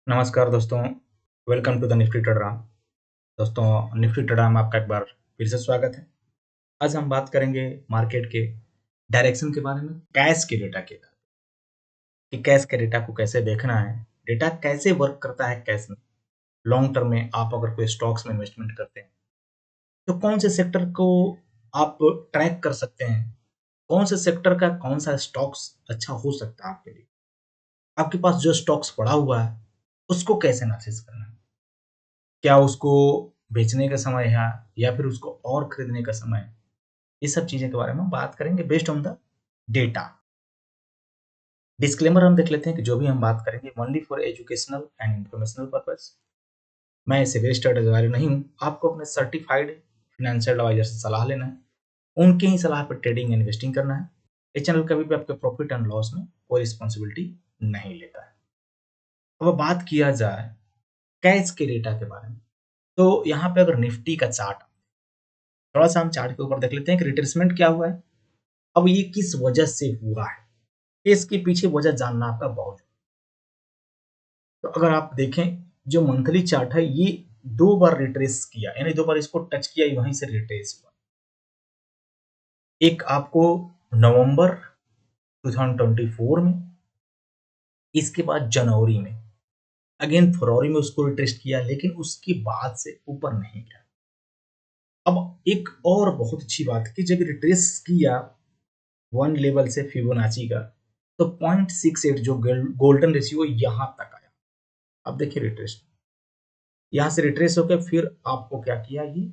नमस्कार दोस्तों, welcome to the Nifty ट्रेडराम। दोस्तों, निफ्टी ट्रेडराम में आपका एक बार फिर से स्वागत है। आज हम बात करेंगे मार्केट के डायरेक्शन के बारे में, कैश के डेटा के बारे में, कि कैश के डेटा को कैसे देखना है, डेटा कैसे वर्क करता है कैश में। लॉन्ग टर्म में आप अगर कोई स्टॉक्स में इन्वेस्टमेंट करते हैं तो कौन से सेक्टर को आप ट्रैक कर सकते हैं, कौन से सेक्टर का कौन सा स्टॉक्स अच्छा हो सकता है आपके लिए। आपके पास जो स्टॉक्स पड़ा हुआ है उसको कैसे एनालिसिस करना है, क्या उसको बेचने का समय है या फिर उसको और खरीदने का समय है। ये सब चीजें के बारे में हम बात करेंगे based on the data. Disclaimer हम देख लेते हैं कि जो भी हम बात करेंगे only for educational and informational purpose. मैं ऐसे वेस्ट एडवाइजर नहीं हूँ। आपको अपने सर्टिफाइड फाइनेंशियल एडवाइजर से सलाह लेना है, उनके ही सलाह पर ट्रेडिंग एंड इन्वेस्टिंग करना है। ये चैनल कभी भी आपके प्रॉफिट एंड लॉस में कोई रिस्पॉन्सिबिलिटी नहीं लेता है। अब बात किया जाए कैश के डेटा के बारे में, तो यहाँ पे अगर निफ्टी का चार्ट, थोड़ा सा हम चार्ट के ऊपर देख लेते हैं कि रिट्रेसमेंट क्या हुआ है, अब ये किस वजह से हुआ है, इसके पीछे वजह जानना आपका बहुत जरूरी है। तो अगर आप देखें, जो मंथली चार्ट है ये दो बार रिट्रेस किया, यानी दो बार इसको टच किया, वहीं से रिट्रेस हुआ। एक आपको नवंबर 2024 में, इसके बाद जनवरी में, अगेन फरवरी में उसको रिट्रेस किया, लेकिन उसके बाद से ऊपर नहीं गया। अब एक और बहुत अच्छी बात है कि जब रिट्रेस किया वन लेवल से फिबोनाची का, तो 0.68 जो गोल्डन रेशियो यहां तक आया। अब देखिए रिट्रेस, यहां से रिट्रेस होकर फिर आपको क्या किया, ये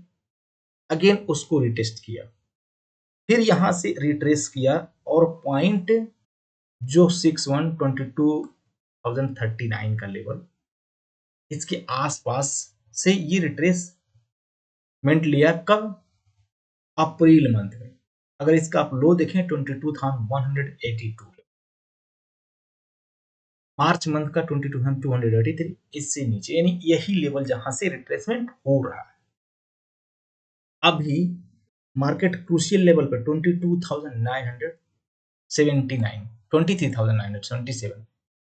अगेन उसको रिटेस्ट किया, फिर यहां से रिट्रेस किया, और पॉइंट जो 6122,039 का लेवल, इसके आसपास से ये रिट्रेसमेंट लिया। कब? अप्रैल मंथ में। अगर इसका आप लो देखें 22,182, मार्च मंथ का 22,283, इससे नीचे, यानी यही लेवल जहां से रिट्रेसमेंट हो रहा है। अभी मार्केट क्रूशियल लेवल पर 22,979, 23,977,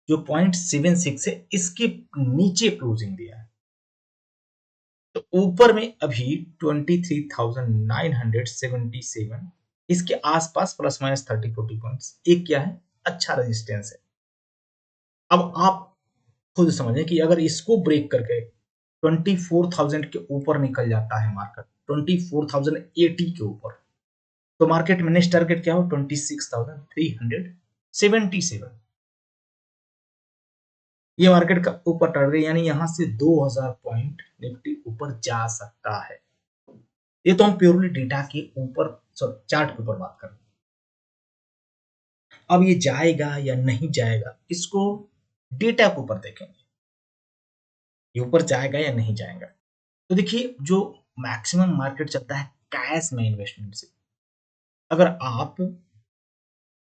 जो 0.76 है, इसके नीचे क्लोजिंग दिया है। तो ऊपर में अभी 23,977, इसके आसपास प्लस माइनस 30-40 पॉइंट्स, एक क्या है, अच्छा रेजिस्टेंस है। अब आप खुद समझें कि अगर इसको ब्रेक करके 24,000 के ऊपर निकल जाता है मार्केट, 24,080 के ऊपर, तो मार्केट में नेक्स्ट टारगेट क्या हो, 26,377। ये मार्केट का ऊपर टारगेट, यानी यहां से 2,000 पॉइंट निफ्टी ऊपर जा सकता है। ये तो हम प्योरली डेटा के ऊपर, चार्ट के ऊपर बात कर रहे हैं। अब ये जाएगा या नहीं जाएगा, इसको डेटा के ऊपर देखेंगे, ये ऊपर जाएगा या नहीं जाएगा। तो देखिए, जो मैक्सिमम मार्केट चलता है कैश में इन्वेस्टमेंट से। अगर आप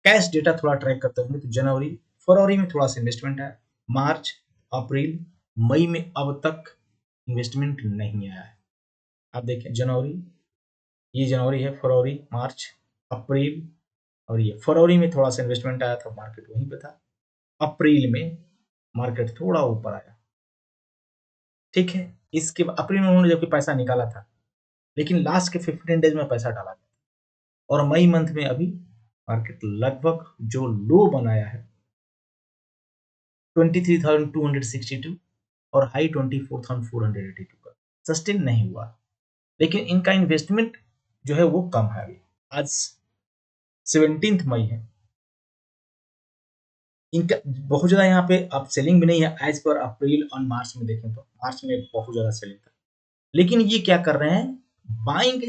कैश डेटा थोड़ा ट्रैक करते होंगे तो जनवरी फरवरी में थोड़ा सा इन्वेस्टमेंट है, मार्च अप्रैल मई में अब तक इन्वेस्टमेंट नहीं आया है। आप देखें जनवरी, ये जनवरी है, फरवरी, मार्च, अप्रैल, और ये फरवरी में थोड़ा सा इन्वेस्टमेंट आया था, मार्केट वहीं पे था। अप्रैल में मार्केट थोड़ा ऊपर आया, ठीक है। इसके बाद अप्रैल में उन्होंने जबकि पैसा निकाला था, लेकिन लास्ट के 15 डेज में पैसा डाला था, और मई मंथ में अभी मार्केट लगभग जो लो बनाया है 23,262 और हाई 24,482 का, सस्टेन नहीं हुआ। लेकिन इनका इन्वेस्टमेंट जो है वो कम है। अभी आज 17 मई है, इनका बहुत ज्यादा यहाँ पे अब सेलिंग भी नहीं है एज पर अप्रैल और मार्च में देखें तो मार्च में बहुत ज्यादा सेलिंग था। लेकिन ये क्या कर रहे हैं, बाइंग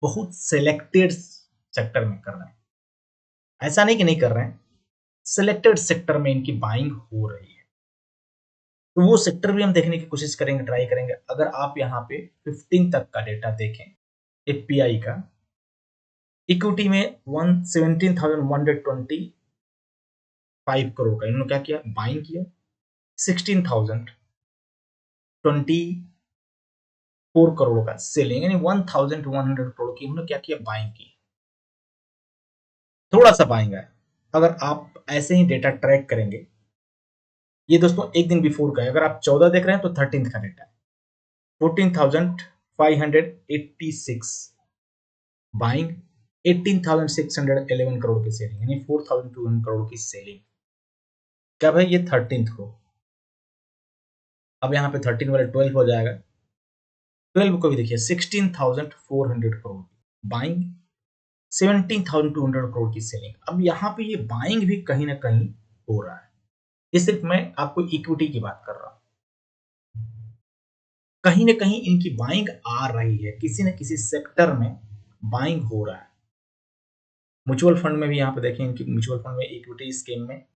बहुत सिलेक्टेड सेक्टर में कर रहे हैं, ऐसा नहीं कि नहीं कर रहे हैं, सिलेक्टेड सेक्टर में इनकी बाइंग हो रही है। तो वो सेक्टर भी हम देखने की कोशिश करेंगे, ट्राई करेंगे। अगर आप यहाँ पे 15 तक का डेटा देखें एफपीआई का, इक्विटी में 17,125 करोड़ का इन्होंने क्या किया, बाइंग किया। 16,024 करोड़ का सेलिंग, यानी 1,100 करोड़ की इन्होंने क्या किया, बाइंग की। थोड़ा सा बाइंग है। अगर आप ऐसे ही डेटा ट्रैक करेंगे ये दोस्तों एक दिन बिफोर का है। अगर आप 14 देख रहे हैं तो 13th का डेटा है। 14,586 बाइंग, 18,611 करोड़ की सेलिंग, यानी 4,200 करोड़ की सेलिंग। क्या भाई, ये 13th को। अब यहाँ पे 13 वाले 12 हो जाएगा। 12 को भी देखिए 16,400 करोड़ बाइंग, 17,200 करोड़ की सेलिंग। अब यहाँ पे ये बाइंग भी कहीं ना कहीं हो रहा है। ये सिर्फ मैं आपको इक्विटी की बात कर रहा हूं। कहीं ना कहीं इनकी बाइंग आ रही है, किसी न किसी सेक्टर में बाइंग हो रहा है। म्यूचुअल फंड में भी यहाँ पे देखें, इनकी म्यूचुअल फंड में इक्विटी स्कीम में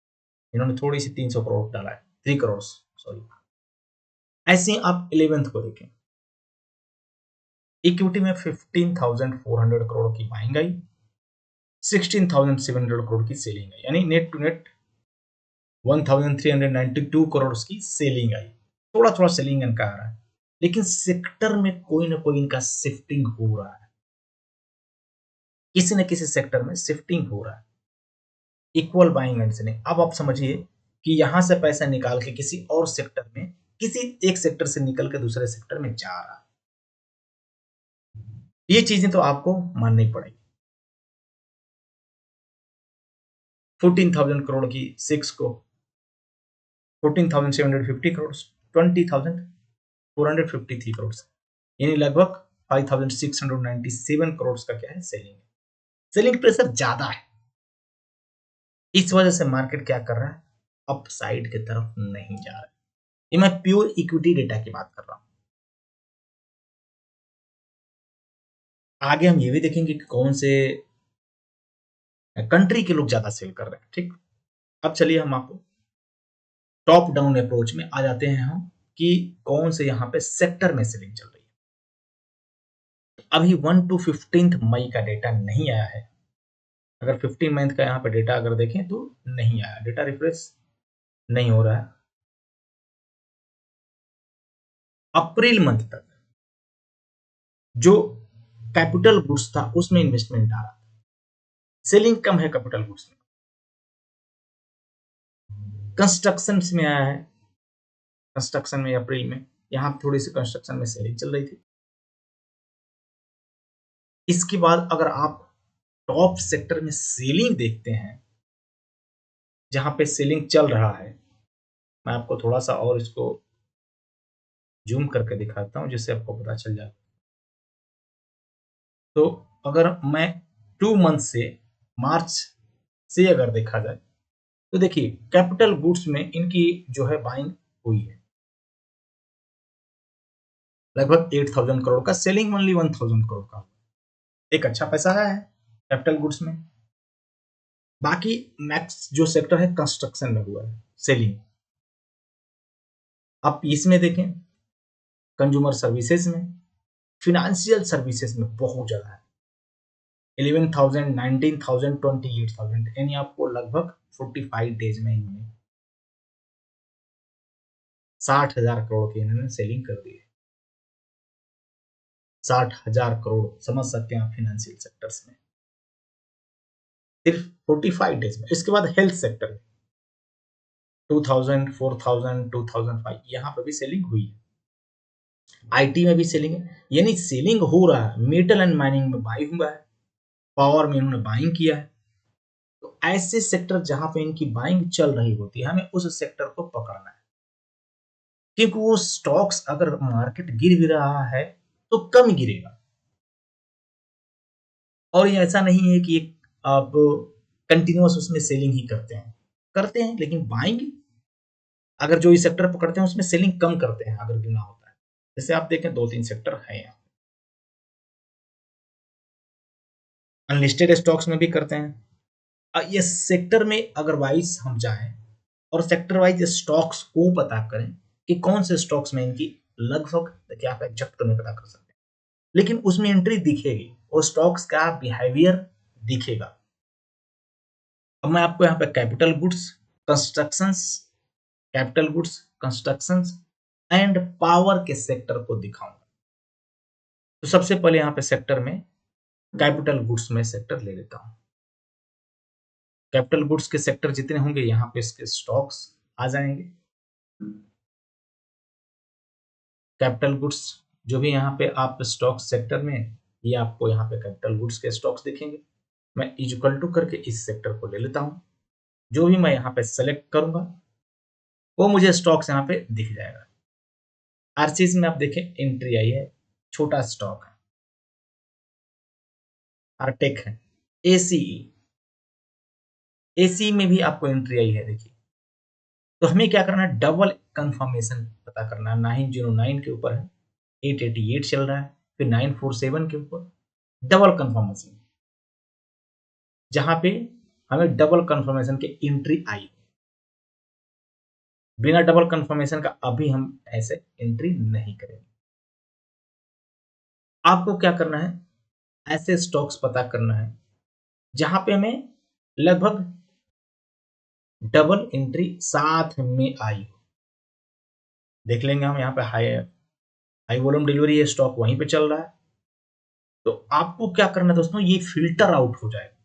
इन्होंने थोड़ी सी 300 करोड़ डाला है, 3 करोड़ सॉरी। ऐसे ही आप 11th को देखें, इक्विटी में 15,400 करोड़ की बाइंग आई, 16,700 करोड़ की सेलिंग आई, यानी नेट टू नेट 1,392 करोड़ की सेलिंग आई। थोड़ा थोड़ा सेलिंग इनका आ रहा है, लेकिन सेक्टर में कोई ना कोई इनका शिफ्टिंग हो रहा है, किसी न किसी सेक्टर में शिफ्टिंग हो रहा है। Equal buying and selling. अब आप समझिए कि यहां से पैसा निकाल के किसी और सेक्टर में, किसी एक सेक्टर से निकल के दूसरे सेक्टर में जा रहा है। ये चीजें तो आपको माननी पड़ेगी। 14,000 करोड़ की 6 को 14,750 करोड़, 20,453 करोड़, यानी लगभग 5,697 करोड़ का क्या है, सेलिंग है। सेलिंग प्रेशर ज्यादा है, इस वजह से मार्केट क्या कर रहा है, अप साइड की तरफ नहीं जा रहा है। ये मैं प्योर इक्विटी डेटा की बात कर रहा हूं। आगे हम ये भी देखेंगे कि कौन से कंट्री के लोग ज्यादा सेल कर रहे हैं। ठीक, अब चलिए हम आपको टॉप डाउन अप्रोच में आ जाते हैं हम, कि कौन से यहाँ पे सेक्टर में सेलिंग चल रही है। अभी 1 to 15 मई का डेटा नहीं आया है। अगर 15 मंथ का यहाँ पे डेटा अगर देखें तो नहीं आया, डेटा रिफ्रेश नहीं हो रहा है। अप्रैल मंथ तक जो कैपिटल गुड्स था उसमें इन्वेस्टमेंट आ रहा था, सेलिंग कम है कैपिटल गुड्स में। कंस्ट्रक्शन में आया है, कंस्ट्रक्शन में अप्रैल में यहाँ थोड़ी सी कंस्ट्रक्शन में सेलिंग चल रही थी। इसके बाद अगर आप टॉप सेक्टर में सेलिंग देखते हैं, जहां पे सेलिंग चल रहा है, मैं आपको थोड़ा सा और इसको जूम करके दिखाता हूं जिससे आपको पता चल जाए। तो अगर मैं 2 मंथ से, मार्च से अगर देखा जाए, तो देखिए कैपिटल गुड्स में इनकी जो है बाइंग हुई है, लगभग 8,000 करोड़ का, सेलिंग ओनली 1,000 करोड़ का। एक अच्छा पैसा आया है कैपिटल गुड्स में। बाकी मैक्स जो सेक्टर है कंस्ट्रक्शन में हुआ है सेलिंग। आप इसमें देखें, कंज्यूमर सर्विसेज में, फिनेंशियल सर्विसेज में बहुत ज्यादा है, 11,000, 19,000, 28,000, यानी आपको लगभग 45 डेज में इन्होंने 60,000 करोड़ की इन्होंने सेलिंग कर दी है। 60,000 करोड़, समझ सकते हैं आप, फाइनेंशियल सेक्टर्स में सिर्फ 45 डेज में। इसके बाद हेल्थ सेक्टर 2,000, 4,000, 2,005, यहाँ पे भी सेलिंग हुई है। आईटी में भी सेलिंग है, यानी सेलिंग हो रहा है। मेटल एंड माइनिंग में बाइंग हुआ है, पावर में इन्होंने बाइंग किया है। तो ऐसे सेक्टर जहां पे इनकी बाइंग चल रही होती है, हमें उस सेक्टर को पकड़ना है, क्योंकि वो स्टॉक्स अगर मार्केट गिर भी रहा है तो कम गिरेगा। और ये ऐसा नहीं है कि आप कंटिन्यूअस उसमें सेलिंग ही करते हैं, लेकिन बाइंग अगर जो ये सेक्टर पकड़ते हैं उसमें सेलिंग कम करते हैं अगर गिरना होता है। जैसे आप देखें 2-3 सेक्टर है यहाँ, अनलिस्टेड स्टॉक्स में भी करते हैं। ये सेक्टर में अगर वाइज हम जाएं और सेक्टर वाइज स्टॉक्स को पता करें कि कौन से स्टॉक्स में इनकी लगभग, देखिए आप एग्जैक्ट तो नहीं पता कर सकते, लेकिन उसमें एंट्री दिखेगी और स्टॉक्स का बिहेवियर दिखेगा। अब मैं आपको यहाँ पे capital goods, constructions and power के सेक्टर को दिखाऊंगा। तो सबसे पहले यहाँ पे सेक्टर में कैपिटल गुड्स में सेक्टर ले लेता हूँ। कैपिटल गुड्स के सेक्टर जितने होंगे यहाँ पे इसके स्टॉक्स आ जाएंगे। कैपिटल गुड्स, जो भी यहाँ पे आप स्टॉक सेक्टर में, ये आपको यहाँ पे कैपिटल गुड्स के स्टॉक्स दिखेंगे। मैं इक्वल टू करके इस सेक्टर को ले लेता हूँ। जो भी मैं यहाँ पे सेलेक्ट करूंगा वो मुझे स्टॉक्स यहाँ पे दिख जाएगा। हर चीज में आप देखें एंट्री आई है, छोटा स्टॉक है, आरटेक है, एसीई, एसी में भी आपको एंट्री आई है। देखिए, तो हमें क्या करना है, डबल कंफर्मेशन पता करना है। 909 के ऊपर है, 888 चल रहा है, फिर 947 के ऊपर डबल कंफर्मेशन, जहां पे हमें डबल कंफर्मेशन के एंट्री आई। बिना डबल कंफर्मेशन का अभी हम ऐसे एंट्री नहीं करेंगे। आपको क्या करना है, ऐसे स्टॉक्स पता करना है जहां पे हमें लगभग डबल एंट्री साथ में आई हो। देख लेंगे हम यहाँ पे हाई हाई वॉल्यूम डिलीवरी, ये स्टॉक वहीं पे चल रहा है। तो आपको क्या करना है दोस्तों, ये फिल्टर आउट हो जाएगा।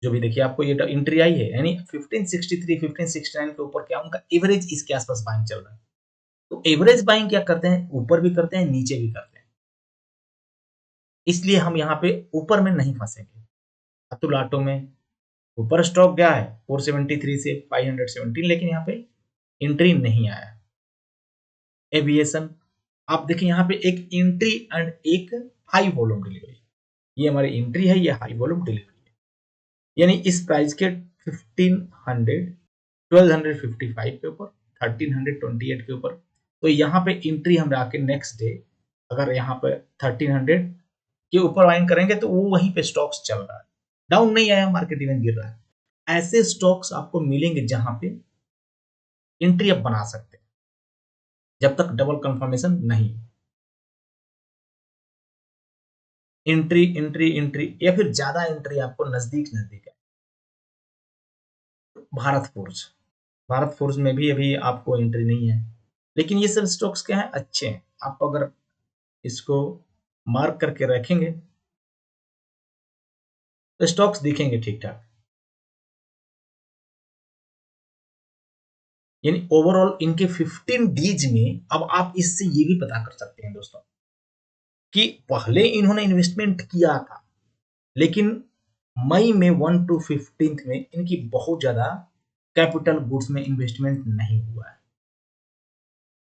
जो भी देखिए आपको ये एंट्री आई है, यानी 1563 1569 के ऊपर क्या उनका एवरेज इसके आसपास बाइंग चल रहा है। तो एवरेज बाइंग क्या करते हैं, ऊपर भी करते हैं नीचे भी करते हैं, इसलिए हम यहाँ पे ऊपर में नहीं फंसेंगे। अतुल ऑटो में ऊपर स्टॉक गया है 473 से 517, लेकिन यहाँ पे एंट्री नहीं आया। एविएशन, आप देखिए यहाँ पे एक एंट्री एंड एक हाई वॉल्यूम डिलीवरी, ये हमारी एंट्री है, ये हाई वॉल्यूम डिलीवरी है। यानी इस प्राइस के 1500 1255 के ऊपर 1328 के ऊपर, तो यहाँ पे एंट्री हम आके नेक्स्ट डे अगर यहाँ पे 1300 के ऊपर बाइंग करेंगे तो वो वहीं पे स्टॉक्स चल रहा है, डाउन नहीं आया, मार्केट इवन गिर रहा है। ऐसे स्टॉक्स आपको मिलेंगे जहां पे एंट्री आप बना सकते हैं जब तक डबल कंफर्मेशन नहीं। एंट्री एंट्री एंट्री या फिर ज्यादा एंट्री आपको नजदीक नजदीक है। भारत फोर्ज, भारत फोर्ज में भी अभी आपको एंट्री नहीं है, लेकिन ये सब स्टॉक्स क्या है, अच्छे हैं। आप अगर इसको मार्क करके रखेंगे तो स्टॉक्स दिखेंगे ठीक ठाक। यानी ओवरऑल इनके 15 डीज में अब आप इससे ये भी पता कर सकते हैं दोस्तों कि पहले इन्होंने इन्वेस्टमेंट किया था, लेकिन मई में 1 to 15 में इनकी बहुत ज्यादा कैपिटल गुड्स में इन्वेस्टमेंट नहीं हुआ है।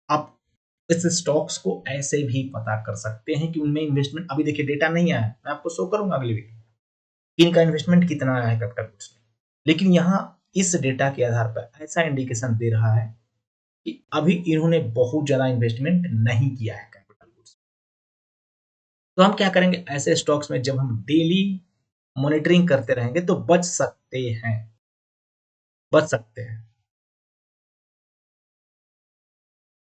आप इस स्टॉक्स को ऐसे भी पता कर सकते हैं कि उनमें इन्वेस्टमेंट, अभी देखिए डेटा नहीं आया है, मैं आपको शो करूंगा अगली वीडियो इनका इन्वेस्टमेंट कितना आया है कैपिटल गुड्स में। लेकिन यहाँ इस डेटा के आधार पर ऐसा इंडिकेशन दे रहा है कि अभी इन्होंने बहुत ज्यादा इन्वेस्टमेंट नहीं किया है कैपिटल गुड्स। तो हम क्या करेंगे, ऐसे स्टॉक्स में जब हम डेली मॉनिटरिंग करते रहेंगे तो बच सकते हैं, बच सकते हैं।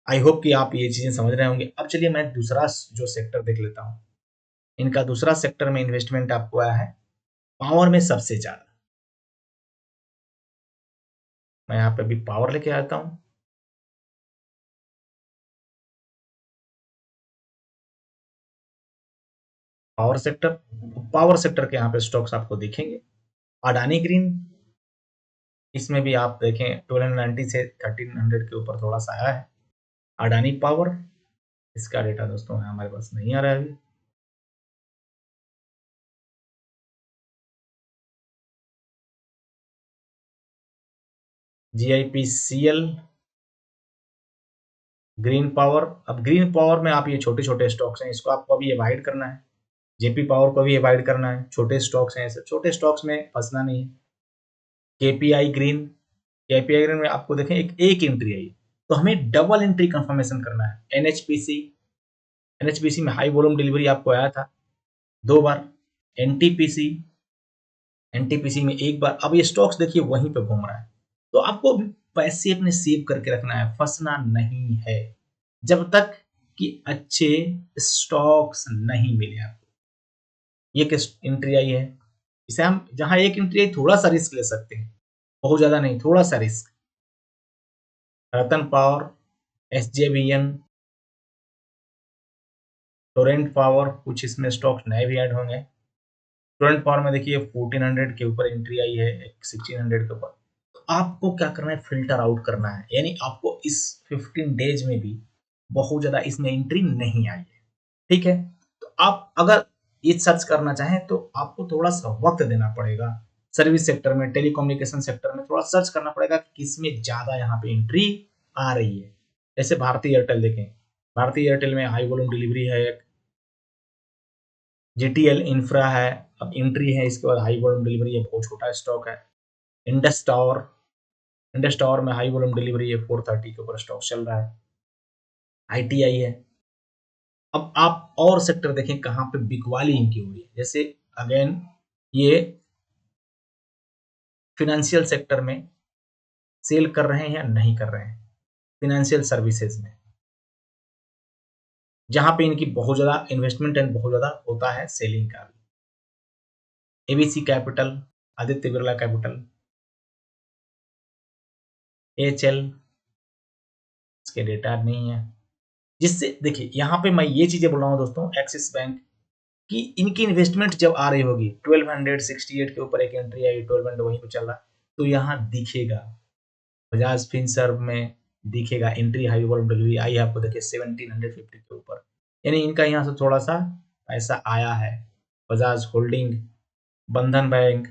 आई होप कि आप ये चीजें समझ रहे होंगे। अब चलिए मैं दूसरा जो सेक्टर देख लेता हूं। इनका दूसरा सेक्टर में इन्वेस्टमेंट आपको आया है पावर में सबसे ज्यादा। मैं यहाँ पे भी पावर लेके आता हूँ। पावर सेक्टर, पावर सेक्टर के यहाँ पे स्टॉक्स आपको दिखेंगे। अडानी ग्रीन, इसमें भी आप देखें 1290 से 1300 के ऊपर थोड़ा सा आया है। अडानी पावर, इसका डेटा दोस्तों हमारे पास नहीं आ रहा है अभी। GIPCL, green power. अब ग्रीन पावर में आप ये छोटे छोटे स्टॉक्स हैं, इसको आपको अभी अवॉइड करना है। जेपी पावर को भी अवॉइड करना है, छोटे स्टॉक्स हैं, ऐसे छोटे स्टॉक्स में फंसना नहीं है। केपीआई ग्रीन, केपीआई ग्रीन में आपको देखें एक एंट्री आई, तो हमें डबल एंट्री कंफर्मेशन करना है। एनएचपीसी, एनएचपीसी में हाई वॉल्यूम डिलीवरी आपको आया था 2 बार। एनटीपीसी, एनटीपीसी में 1 बार। अब ये स्टॉक्स देखिए वहीं पे घूम रहा है, तो आपको पैसे अपने सेव करके रखना है, फंसना नहीं है जब तक कि अच्छे स्टॉक्स नहीं मिले आपको। ये किस एंट्री आई है, इसे हम जहां एक एंट्री आई थोड़ा सा रिस्क ले सकते हैं, बहुत ज्यादा नहीं, थोड़ा सा रिस्क। रतन पावर, एसजेवीएन, टोरेंट पावर, कुछ इसमें स्टॉक्स नए भी ऐड होंगे। टोरेंट पावर में देखिए 1400 के ऊपर एंट्री आई है, 1600 के ऊपर। आपको क्या करना है, फिल्टर आउट करना है, यानी आपको इस 15 डेज में भी बहुत ज्यादा इसमें एंट्री नहीं आई है, ठीक है। तो आप अगर ये सर्च करना चाहें तो आपको थोड़ा सा वक्त देना पड़ेगा। सर्विस सेक्टर में, टेलीकम्युनिकेशन सेक्टर में थोड़ा सर्च करना पड़ेगा कि किसमें ज्यादा यहाँ पे एंट्री आ रही है। जैसे भारतीय एयरटेल देखें, भारतीय एयरटेल में हाई वॉल्यूम डिलीवरी है, एक जीटीएल इंफ्रा है, अब एंट्री है, इसके बाद हाई वॉल्यूम डिलीवरी है, बहुत छोटा स्टॉक है। इंडस टावर, इंडस टावर में हाई वॉल्यूम डिलीवरी है, 430 के ऊपर स्टॉक चल रहा है। आईटीआई है। अब आप और सेक्टर देखें कहाँ पे बिकवाली इनकी हो रही है, जैसे अगेन ये फिनेंशियल सेक्टर में सेल कर रहे हैं या नहीं कर रहे हैं, फिनेंशियल सर्विसेज में, जहां पे इनकी बहुत ज्यादा इन्वेस्टमेंट एंड बहुत ज्यादा होता है सेलिंग का भी। ABC capital, Aditya Birla capital, HL, इसके डेटा नहीं है। जिससे देखिए यहाँ पे मैं ये चीजें बोल रहा हूँ दोस्तों, एक्सिस बैंक कि इनकी इन्वेस्टमेंट जब आ रही होगी, 1268 के ऊपर एक एंट्री आई, 1200 वहीं पे चल रहा, तो यहाँ दिखेगा बजाज फिनसर्व में, दिखेगा एंट्री हाई वॉल्यूम डिलीवरी आई है आपको, देखिए 1750 के ऊपर, यानी इनका यहाँ से थोड़ा सा पैसा आया है। बजाज होल्डिंग, बंधन बैंक,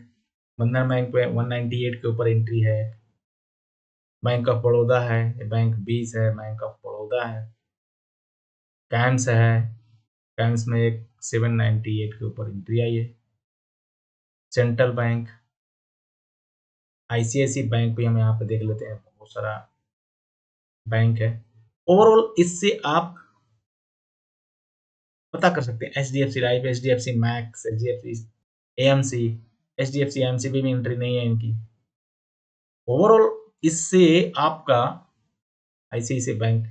बंधन बैंक पे 198 के ऊपर एंट्री है। बैंक ऑफ बड़ौदा है, बैंक 20 है, बैंक ऑफ बड़ौदा है। कैम्स है, कैम्स में एक 798 के ऊपर एंट्री आई है। सेंट्रल बैंक, आईसीआईसी बैंक भी हम यहाँ पे देख लेते हैं, बहुत सारा बैंक है। ओवरऑल इससे आप पता कर सकते हैं, HDFC life, HDFC max, HDFC AMC, HDFC MCB में एंट्री नहीं है इनकी। ओवरऑल इससे आपका आईसीआईसी बैंक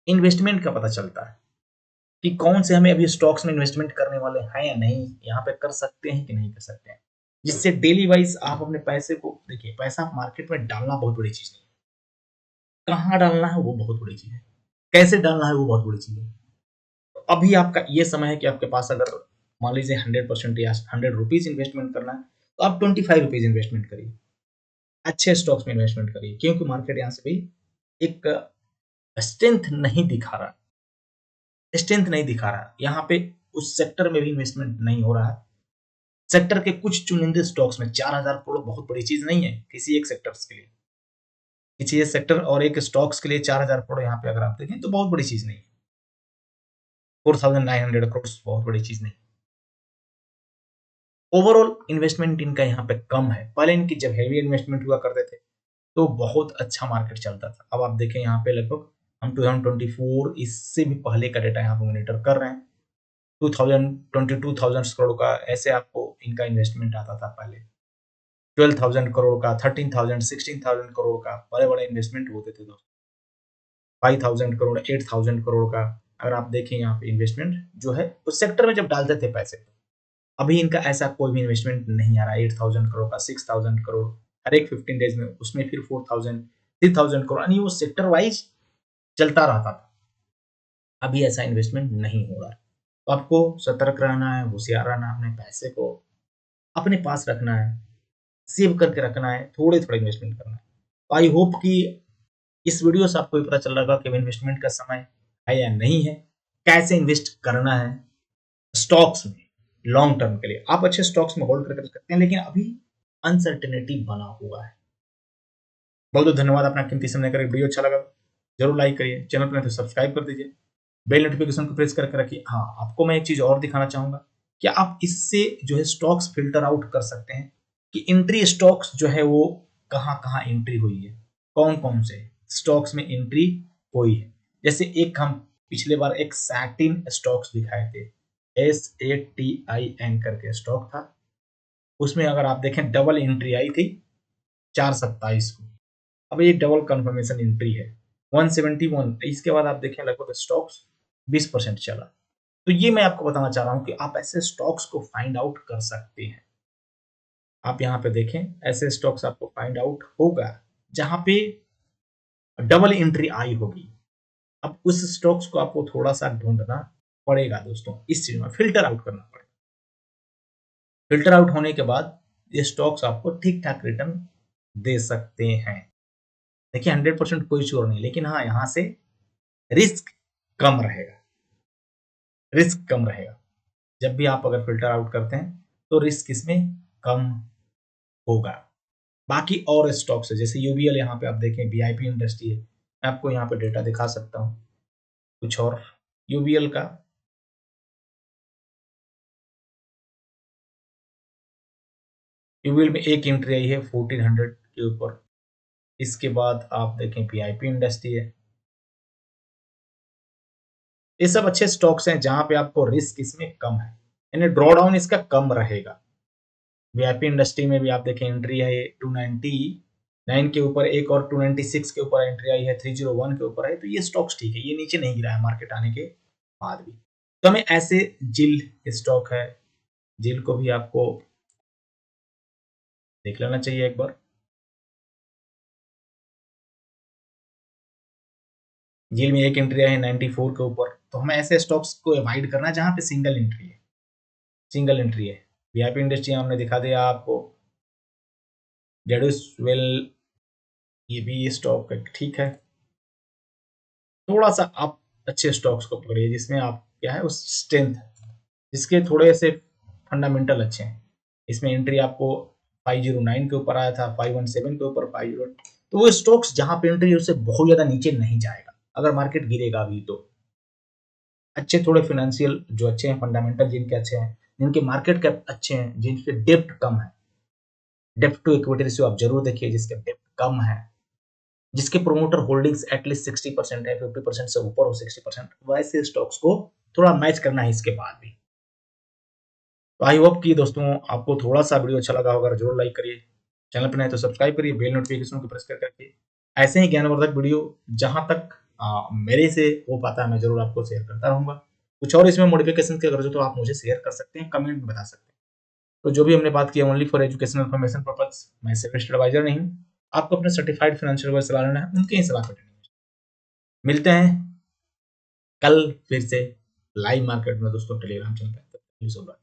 इन्वेस्टमेंट का पता चलता है कि कौन से हमें अभी स्टॉक्स में इन्वेस्टमेंट करने वाले हैं या नहीं, यहाँ पे कर सकते हैं कि नहीं कर सकते हैं, जिससे डेली वाइज आप अपने पैसे को देखिए, पैसा मार्केट में डालना बहुत बड़ी चीज नहीं है, कहाँ डालना है वो बहुत बड़ी चीज है, कैसे डालना है वो बहुत बड़ी चीज है। तो अभी आपका ये समय है कि आपके पास अगर मान लीजिए 100% या 100 रुपीज इन्वेस्टमेंट करना है, तो आप 25 रुपीज इन्वेस्टमेंट करिए, अच्छे स्टॉक्स में इन्वेस्टमेंट करिए, क्योंकि मार्केट यहाँ से भी एक स्ट्रेंथ नहीं दिखा रहा, स्ट्रेंथ नहीं दिखा रहा, यहाँ पे उस सेक्टर में भी इन्वेस्टमेंट नहीं हो रहा है। सेक्टर के कुछ चुनिंदे स्टॉक्स में 4000 करोड़ बहुत बड़ी चीज नहीं है किसी एक सेक्टर्स के लिए, किसी एक सेक्टर और एक स्टॉक्स के लिए 4000 करोड़ यहाँ पे अगर आप देखें तो बहुत बड़ी चीज नहीं है। 4900 करोड़ बहुत बड़ी चीज नहीं। ओवरऑल इन्वेस्टमेंट इनका यहाँ पे कम है, पहले इनकी जब हैवी इन्वेस्टमेंट हुआ करते थे तो बहुत अच्छा मार्केट चलता था। अब आप देखें यहाँ पे लगभग हम 2024 इससे भी पहले का डेटा यहाँ पे मॉनिटर कर रहे हैं, 2022,000 करोड़ का ऐसे आपको इनका इन्वेस्टमेंट आता था पहले, 12,000 करोड़ का, 13,000, 16,000 करोड़ का बड़े बड़े इन्वेस्टमेंट होते थे दोस्तों। 5,000 करोड़, 8,000 करोड़ का अगर आप देखें यहाँ पे इन्वेस्टमेंट जो है उस सेक्टर में जब डालते थे पैसे, अभी इनका ऐसा कोई भी इन्वेस्टमेंट नहीं आ रहा है। 8,000 करोड़ का, 6,000 करोड़ हर एक 15 डेज में, उसमें फिर 4,000, 3,000 करोड़, यानी वो सेक्टर वाइज चलता रहता था। अभी ऐसा इन्वेस्टमेंट नहीं हो रहा है, तो आपको सतर्क रहना है, होशियार रहना है, अपने पैसे को अपने पास रखना है, सेव करके रखना है, थोड़े थोड़े इन्वेस्टमेंट करना है। तो आई होप कि इस वीडियो से आपको पता चल रहा होगा कि इन्वेस्टमेंट का समय है या नहीं है, कैसे इन्वेस्ट करना है स्टॉक्स में। लॉन्ग टर्म के लिए आप अच्छे स्टॉक्स में होल्ड करके रख सकते हैं, लेकिन अभी अनसर्टेनिटी बना हुआ है। बहुत बहुत धन्यवाद अपना कीमती समय देकर। वीडियो अच्छा लगा जरूर लाइक करिए, चैनल पर तो सब्सक्राइब कर दीजिए, बेल नोटिफिकेशन को प्रेस करके रखिए। हाँ, आपको मैं एक चीज और दिखाना चाहूंगा कि आप इससे जो है स्टॉक्स फिल्टर आउट कर सकते हैं कि एंट्री स्टॉक्स जो है वो कहाँ कहाँ एंट्री हुई है, कौन कौन से स्टॉक्स में एंट्री हुई है। जैसे एक हम पिछले बार एक सैटिन स्टॉक्स दिखाए थे, SATIN करके स्टॉक था, उसमें अगर आप देखें डबल एंट्री आई थी 427 को, अब ये डबल कंफर्मेशन एंट्री है 171, इसके बाद आप देखें लगभग स्टॉक्स 20% चला। तो ये मैं आपको बताना चाह रहा हूं कि आप ऐसे स्टॉक्स को फाइंड आउट कर सकते हैं। आप यहाँ पे देखें, ऐसे स्टॉक्स आपको फाइंड आउट होगा जहां पे डबल एंट्री आई होगी। अब उस स्टॉक्स को आपको थोड़ा सा ढूंढना पड़ेगा दोस्तों, इस चीज में फिल्टर आउट करना पड़ेगा। फिल्टर आउट होने के बाद ये स्टॉक्स आपको ठीक ठाक रिटर्न दे सकते हैं। देखिए 100% कोई श्योर नहीं, लेकिन हाँ यहाँ से रिस्क कम रहेगा, रिस्क कम रहेगा। जब भी आप अगर फिल्टर आउट करते हैं तो रिस्क इसमें कम होगा। बाकी और स्टॉक्स है जैसे यूबीएल, यहाँ पे आप देखें वीआईपी इंडस्ट्री है, मैं आपको यहाँ पे डेटा दिखा सकता हूँ कुछ और यूबीएल का। यूबीएल में एक एंट्री आई है 1400 के ऊपर। इसके बाद आप देखें वीआईपी इंडस्ट्री है। ये सब अच्छे स्टॉक्स हैं जहां पे आपको रिस्क इसमें कम है, यानी ड्रॉ डाउन इसका कम रहेगा। वीआईपी इंडस्ट्री में भी आप देखें एंट्री है 299 के ऊपर, एक और 296 के ऊपर एंट्री आई है, 301 के ऊपर है। तो ये स्टॉक्स ठीक है, ये नीचे नहीं गिरा है मार्केट आने के बाद भी। तो हमें ऐसे जिल स्टॉक है, जिल को भी आपको देख लेना चाहिए एक बार। जिल में एक एंट्री है 94 के ऊपर। तो हमें ऐसे स्टॉक्स को अवॉइड करना है जहां पे सिंगल एंट्री है, सिंगल एंट्री है। वीआईपी इंडस्ट्री हमने दिखा दिया आपको। जेडस वेल, ये भी स्टॉक ठीक है। थोड़ा सा आप अच्छे स्टॉक्स को पकड़िए जिसमें आप क्या है उस स्ट्रेंथ, जिसके थोड़े से फंडामेंटल अच्छे हैं। इसमें एंट्री आपको 509 के ऊपर आया था, 517 के ऊपर, 50। तो वो स्टॉक्स जहां पे एंट्री है उससे बहुत ज्यादा नीचे नहीं जाएगा अगर मार्केट गिरेगा भी तो। अच्छे थोड़े फाइनेंशियल जो अच्छे हैं, फंडामेंटल जिनके अच्छे हैं, जिनके मार्केट कैप अच्छे हैं, जिनके डेप्ट कम है, डेप्ट टू इक्विटी रेशियो आप जरूर देखिए जिसके डेप्ट कम है, जिसके प्रोमोटर होल्डिंग्स एटलीस्ट 60% है, 50% से ऊपर हो 60%, वैसे स्टॉक्स को थोड़ा मैच करना है इसके बाद भी। तो आई होप कि दोस्तों आपको थोड़ा सा वीडियो अच्छा लगा होगा, जरूर लाइक करिए, चैनल पर नए तो सब्सक्राइब करिए, बेल नोटिफिकेशन को प्रेस करके ऐसे ही ज्ञानवर्धक वीडियो जहां तक मेरे से हो पाता है मैं जरूर आपको शेयर करता रहूंगा। कुछ और इसमें मॉडिफिकेशन की जरूरत हो तो आप मुझे शेयर कर सकते हैं, कमेंट में बता सकते हैं। तो जो भी हमने बात की only for educational information purpose, मैं इन्वेस्टर एडवाइजर नहीं हूँ। आपको अपने सर्टिफाइड फाइनेंशियल एडवाइजर सलाह लेना है, उनके ही सलाह पर मिलते हैं कल फिर से लाइव मार्केट में दोस्तों टेलीग्राम चैनल पर।